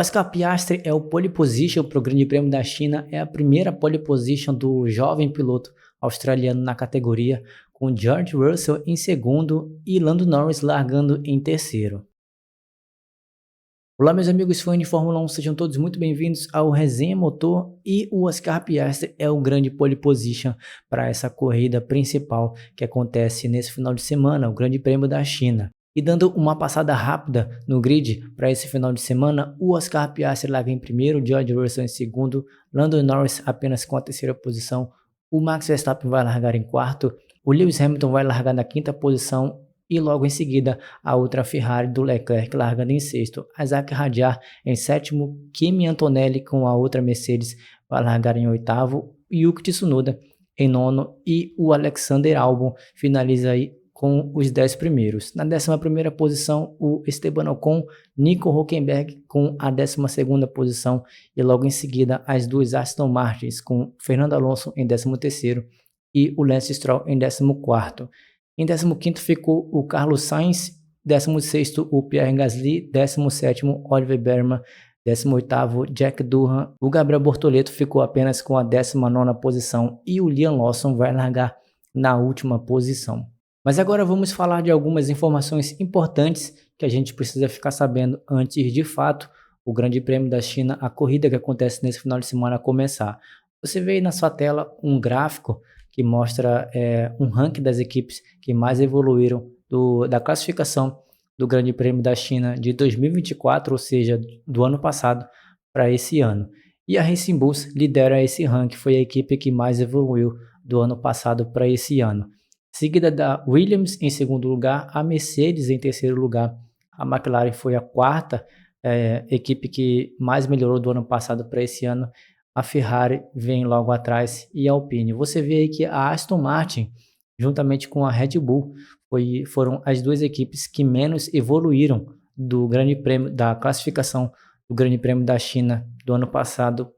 Oscar Piastri é o pole position para o Grande Prêmio da China, é a primeira pole position do jovem piloto australiano na categoria, com George Russell em segundo e Lando Norris largando em terceiro. Olá meus amigos fãs de Fórmula 1, sejam todos muito bem-vindos ao Resenha Motor, e o Oscar Piastri é o grande pole position para essa corrida principal que acontece nesse final de semana, o Grande Prêmio da China. E dando uma passada rápida no grid para esse final de semana, o Oscar Piastri larga em primeiro, George Russell em segundo, Lando Norris apenas com a terceira posição, o Max Verstappen vai largar em quarto, o Lewis Hamilton vai largar na quinta posição e logo em seguida a outra Ferrari do Leclerc largando em sexto, Isaac Hadjar em sétimo, Kimi Antonelli com a outra Mercedes vai largar em oitavo, Yuki Tsunoda em nono e o Alexander Albon finaliza aí com os 10 primeiros. Na 11ª posição, o Esteban Ocon, Nico Hülkenberg com a 12ª posição e logo em seguida as duas Aston Martins com Fernando Alonso em 13º e o Lance Stroll em 14º. Em 15º ficou o Carlos Sainz, 16º o Pierre Gasly, 17º Oliver Bearman, 18º Jack Durham. O Gabriel Bortoleto ficou apenas com a 19ª posição e o Liam Lawson vai largar na última posição. Mas agora vamos falar de algumas informações importantes que a gente precisa ficar sabendo antes de fato o Grande Prêmio da China, a corrida que acontece nesse final de semana começar. Você vê aí na sua tela um gráfico que mostra um ranking das equipes que mais evoluíram da classificação do Grande Prêmio da China de 2024, ou seja, do ano passado para esse ano. E a Racing Bulls lidera esse ranking, foi a equipe que mais evoluiu do ano passado para esse ano. Seguida da Williams em segundo lugar, a Mercedes em terceiro lugar, a McLaren foi a quarta equipe que mais melhorou do ano passado para esse ano, a Ferrari vem logo atrás e a Alpine. Você vê aí que a Aston Martin, juntamente com a Red Bull, foram as duas equipes que menos evoluíram do Grande Prêmio, da classificação do Grande Prêmio da China do ano passado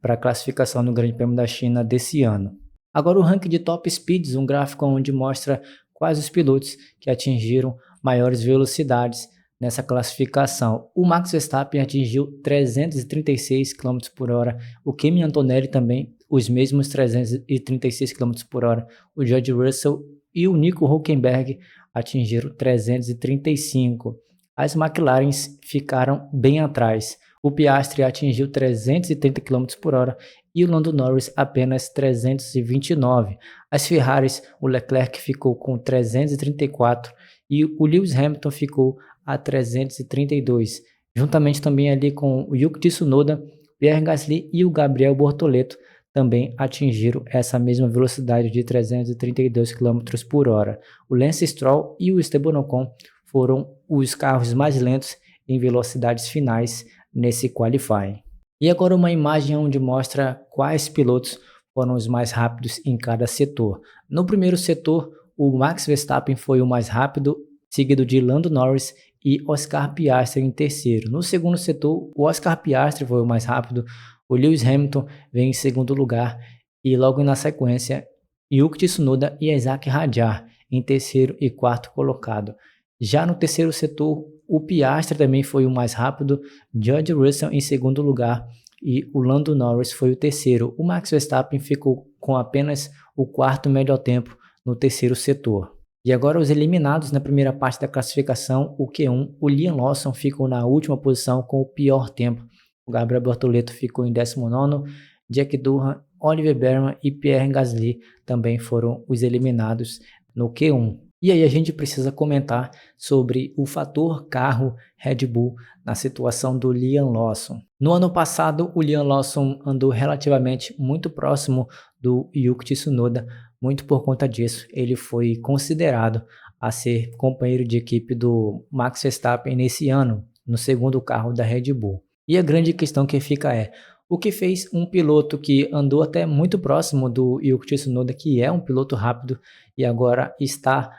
para a classificação do Grande Prêmio da China desse ano. Agora o ranking de top speeds, um gráfico onde mostra quais os pilotos que atingiram maiores velocidades nessa classificação. O Max Verstappen atingiu 336 km por hora, o Kimi Antonelli também os mesmos 336 km por hora, o George Russell e o Nico Hülkenberg atingiram 335. As McLarens ficaram bem atrás. O Piastri atingiu 330 km por hora e o Lando Norris apenas 329. As Ferraris, o Leclerc ficou com 334 e o Lewis Hamilton ficou a 332. Juntamente também ali com o Yuki Tsunoda, Pierre Gasly e o Gabriel Bortoleto também atingiram essa mesma velocidade de 332 km por hora. O Lance Stroll e o Esteban Ocon foram os carros mais lentos em velocidades finais nesse qualifying. E agora uma imagem onde mostra quais pilotos foram os mais rápidos em cada setor. No primeiro setor, o Max Verstappen foi o mais rápido, seguido de Lando Norris e Oscar Piastri em terceiro. No segundo setor, o Oscar Piastri foi o mais rápido, o Lewis Hamilton vem em segundo lugar e logo na sequência, Yuki Tsunoda e Isaac Hadjar em terceiro e quarto colocado. Já no terceiro setor, o Piastri também foi o mais rápido, George Russell em segundo lugar e o Lando Norris foi o terceiro. O Max Verstappen ficou com apenas o quarto melhor tempo no terceiro setor. E agora os eliminados na primeira parte da classificação, o Q1, o Liam Lawson ficou na última posição com o pior tempo. O Gabriel Bortoleto ficou em 19º, Jack Durham, Oliver Bearman e Pierre Gasly também foram os eliminados no Q1. E aí a gente precisa comentar sobre o fator carro Red Bull na situação do Liam Lawson. No ano passado, o Liam Lawson andou relativamente muito próximo do Yuki Tsunoda, muito por conta disso. Ele foi considerado a ser companheiro de equipe do Max Verstappen nesse ano, no segundo carro da Red Bull. E a grande questão que fica é, o que fez um piloto que andou até muito próximo do Yuki Tsunoda, que é um piloto rápido e agora está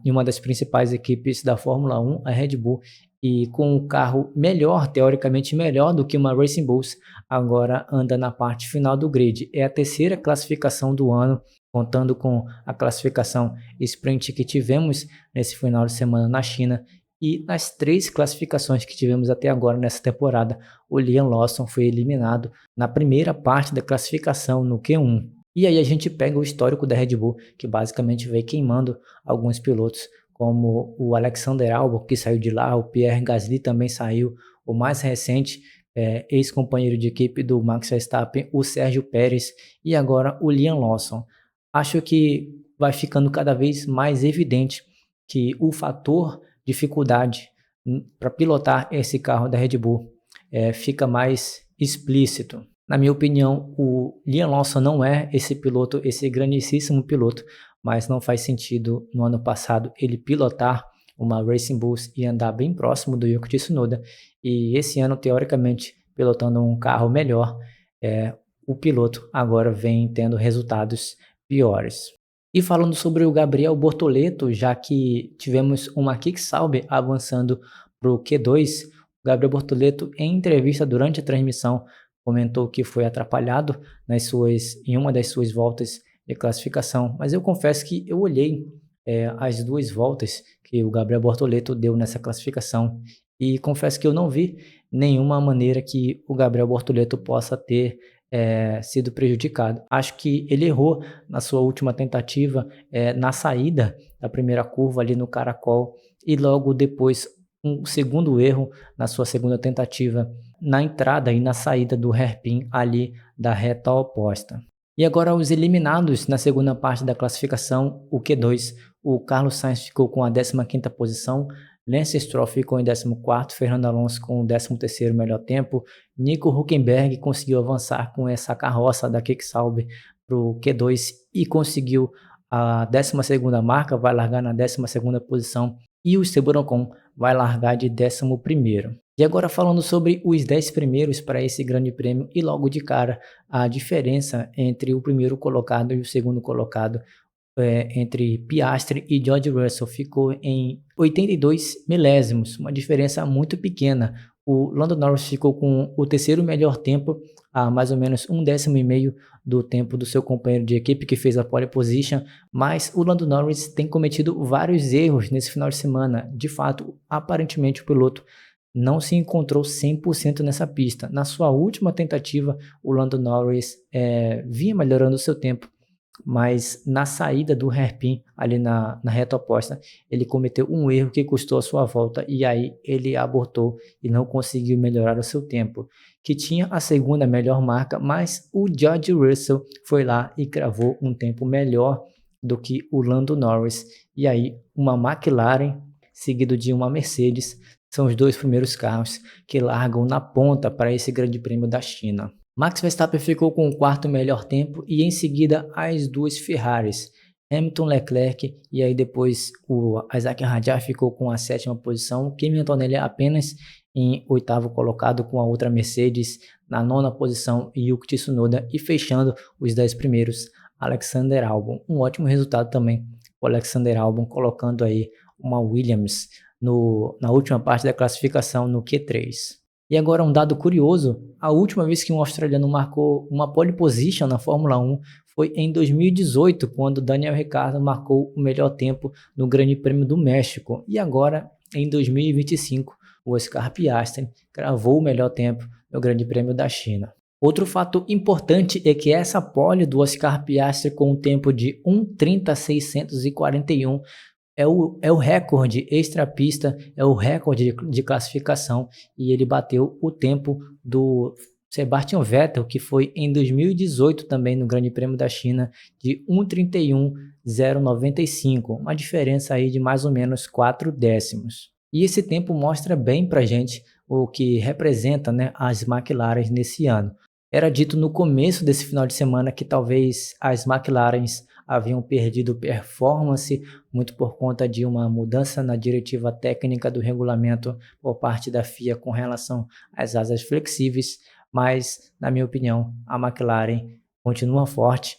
em uma das principais equipes da Fórmula 1, a Red Bull, e com um carro melhor, teoricamente melhor do que uma Racing Bulls, agora anda na parte final do grid. É a terceira classificação do ano, contando com a classificação sprint que tivemos nesse final de semana na China, E nas 3 classificações que tivemos até agora nessa temporada, o Liam Lawson foi eliminado na primeira parte da classificação, no Q1. E aí a gente pega o histórico da Red Bull, que basicamente veio queimando alguns pilotos, como o Alexander Albon, que saiu de lá, o Pierre Gasly também saiu, o mais recente, ex-companheiro de equipe do Max Verstappen, o Sérgio Pérez, e agora o Liam Lawson. Acho que vai ficando cada vez mais evidente que o fator dificuldade para pilotar esse carro da Red Bull fica mais explícito. Na minha opinião, o Liam Lawson não é esse piloto, esse grandíssimo piloto, mas não faz sentido no ano passado ele pilotar uma Racing Bulls e andar bem próximo do Yuki Tsunoda, e esse ano, teoricamente, pilotando um carro melhor, o piloto agora vem tendo resultados piores. E falando sobre o Gabriel Bortoleto, já que tivemos uma Kick-Sauber avançando para o Q2, o Gabriel Bortoleto, em entrevista durante a transmissão, comentou que foi atrapalhado em uma das suas voltas de classificação, mas eu confesso que eu olhei as 2 voltas que o Gabriel Bortoleto deu nessa classificação e confesso que eu não vi nenhuma maneira que o Gabriel Bortoleto possa ter sido prejudicado. Acho que ele errou na sua última tentativa, na saída da primeira curva ali no caracol, e logo depois um segundo erro na sua segunda tentativa na entrada e na saída do hairpin ali da reta oposta. E agora os eliminados na segunda parte da classificação, o Q2, o Carlos Sainz ficou com a 15ª posição, Lance Stroll ficou em 14º, Fernando Alonso com o 13º melhor tempo, Nico Hülkenberg conseguiu avançar com essa carroça da Kick-Sauber para o Q2 e conseguiu a 12ª marca, vai largar na 12ª posição, e o Esteban Ocon vai largar de 11º. E agora falando sobre os 10 primeiros para esse grande prêmio, e logo de cara a diferença entre o primeiro colocado e o segundo colocado, entre Piastri e George Russell, ficou em 82 milésimos, uma diferença muito pequena. O Lando Norris ficou com o terceiro melhor tempo, a mais ou menos 1,5 do tempo do seu companheiro de equipe que fez a pole position, mas o Lando Norris tem cometido vários erros nesse final de semana. De fato, aparentemente o piloto não se encontrou 100% nessa pista. Na sua última tentativa, o Lando Norris vinha melhorando o seu tempo, mas na saída do hairpin, ali na reta oposta, ele cometeu um erro que custou a sua volta, e aí ele abortou e não conseguiu melhorar o seu tempo, que tinha a segunda melhor marca, mas o George Russell foi lá e cravou um tempo melhor do que o Lando Norris, e aí uma McLaren seguido de uma Mercedes são os 2 primeiros carros que largam na ponta para esse grande prêmio da China. Max Verstappen ficou com o 4º melhor tempo, e em seguida as 2 Ferraris, Hamilton, Leclerc, e aí depois o Isaac Hadjar ficou com a 7ª posição, Kimi Antonelli apenas em 8º colocado com a outra Mercedes na 9ª posição, e Yuki Tsunoda, e fechando os 10 primeiros, Alexander Albon. Um ótimo resultado também, o Alexander Albon colocando aí uma Williams na última parte da classificação no Q3. E agora um dado curioso, a última vez que um australiano marcou uma pole position na Fórmula 1 foi em 2018, quando Daniel Ricciardo marcou o melhor tempo no Grande Prêmio do México. E agora, em 2025, o Oscar Piastri cravou o melhor tempo no Grande Prêmio da China. Outro fato importante é que essa pole do Oscar Piastri com um tempo de 1:30.641 é o recorde extra-pista, é o recorde de classificação, e ele bateu o tempo do Sebastian Vettel, que foi em 2018 também no Grande Prêmio da China, de 1:31.095, uma diferença aí de mais ou menos 4 décimos. E esse tempo mostra bem pra gente o que representa, né, as McLarens nesse ano. Era dito no começo desse final de semana que talvez as McLarens haviam perdido performance muito por conta de uma mudança na diretiva técnica do regulamento por parte da FIA com relação às asas flexíveis, mas, na minha opinião, a McLaren continua forte,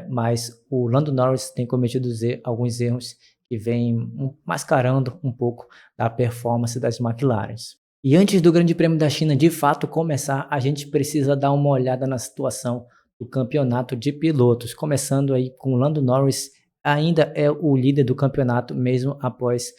mas o Lando Norris tem cometido alguns erros que vêm mascarando um pouco da performance das McLarens. E antes do Grande Prêmio da China de fato começar, a gente precisa dar uma olhada na situação do campeonato de pilotos, começando aí com o Lando Norris ainda é o líder do campeonato mesmo após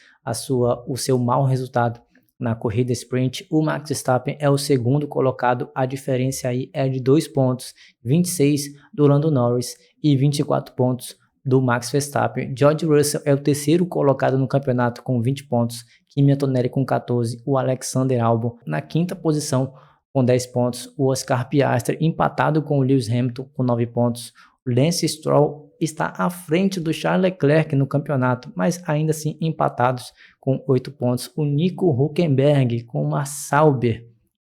o seu mau resultado na corrida sprint. O Max Verstappen é o segundo colocado, a diferença aí é de 2 pontos, 26 do Lando Norris e 24 pontos do Max Verstappen. George Russell é o terceiro colocado no campeonato com 20 pontos, Kimi Antonelli com 14, o Alexander Albon na quinta posição com 10 pontos, o Oscar Piastri empatado com o Lewis Hamilton com 9 pontos, o Lance Stroll está à frente do Charles Leclerc no campeonato, mas ainda assim empatados com 8 pontos. O Nico Hülkenberg com uma Sauber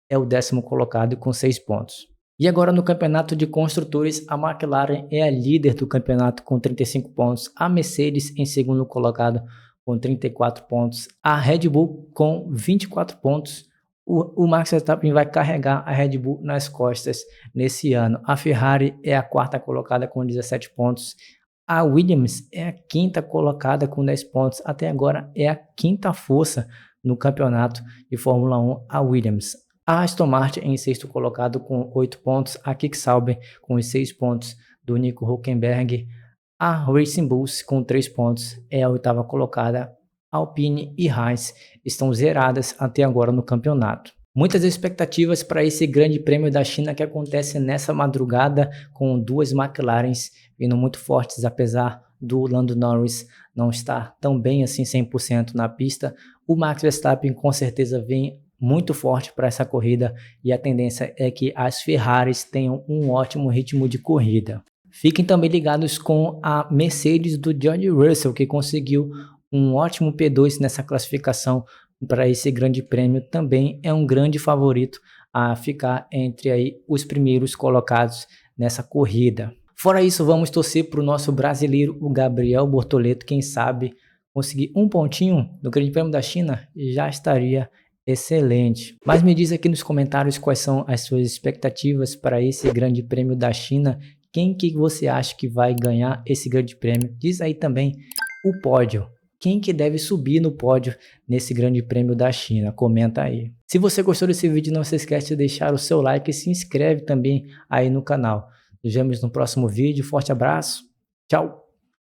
é o 10º colocado com 6 pontos. E agora no campeonato de construtores, a McLaren é a líder do campeonato com 35 pontos, a Mercedes em segundo colocado com 34 pontos, a Red Bull com 24 pontos. O Max Verstappen vai carregar a Red Bull nas costas nesse ano. A Ferrari é a quarta colocada com 17 pontos. A Williams é a quinta colocada com 10 pontos. Até agora é a quinta força no campeonato de Fórmula 1, a Williams. A Aston Martin em sexto colocado com 8 pontos. A Kick Sauber com os 6 pontos do Nico Hülkenberg. A Racing Bulls com 3 pontos é a oitava colocada. Alpine e Haas estão zeradas até agora no campeonato. Muitas expectativas para esse grande prêmio da China que acontece nessa madrugada, com duas McLarens vindo muito fortes, apesar do Lando Norris não estar tão bem assim 100% na pista. O Max Verstappen com certeza vem muito forte para essa corrida e a tendência é que as Ferraris tenham um ótimo ritmo de corrida. Fiquem também ligados com a Mercedes do George Russell, que conseguiu um ótimo P2 nessa classificação para esse grande prêmio. Também é um grande favorito a ficar entre aí os primeiros colocados nessa corrida. Fora isso, vamos torcer para o nosso brasileiro, o Gabriel Bortoleto. Quem sabe conseguir um pontinho no Grande Prêmio da China já estaria excelente. Mas me diz aqui nos comentários quais são as suas expectativas para esse Grande Prêmio da China. Quem que você acha que vai ganhar esse Grande Prêmio? Diz aí também o pódio. Quem que deve subir no pódio nesse Grande Prêmio da China? Comenta aí. Se você gostou desse vídeo, não se esquece de deixar o seu like e se inscreve também aí no canal. Nos vemos no próximo vídeo. Forte abraço. Tchau.